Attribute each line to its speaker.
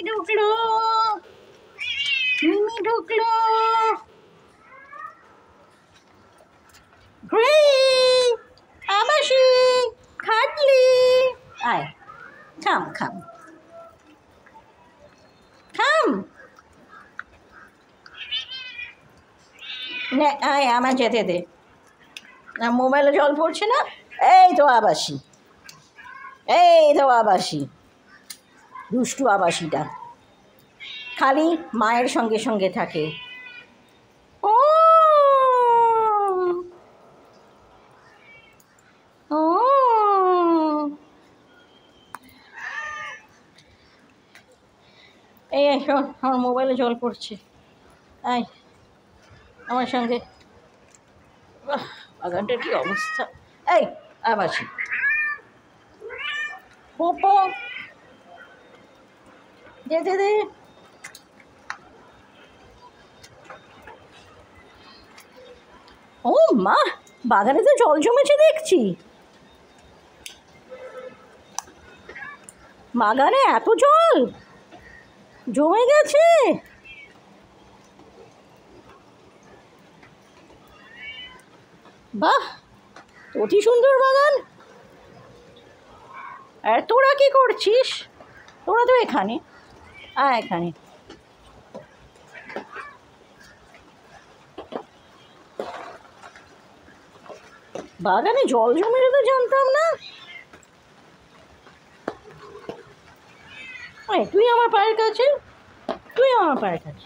Speaker 1: ঢুকলো, মিমি ঢুকলো। আবাসি খাটলি, আয় খাম খাম খাম, নে আয় আমার যেতে দে। না মোবাইলে জল পড়ছে না। এই তো আবাসি, এই তো আবাসি, দুষ্টু আবাসিটা খালি মায়ের সঙ্গে সঙ্গে থাকে। ও ও এই শোন, আমার মোবাইলে জল পড়ছে, আয় আমার সঙ্গে। বাগানটার কি অবস্থা। এই আবাসি পোপো যেতে দে। ও মা, বাগানে তো জল জমেছে দেখছি। বাগানে এত জল জমে গেছে। বাহ, অতি সুন্দর বাগান। আর তোরা কি করছিস? তোরা তো এখানে, এখানে বাগানে জল জমে তো জানতাম না। তুই আমার পায়ের কাছে, তুই আমার পায়ের কাছে।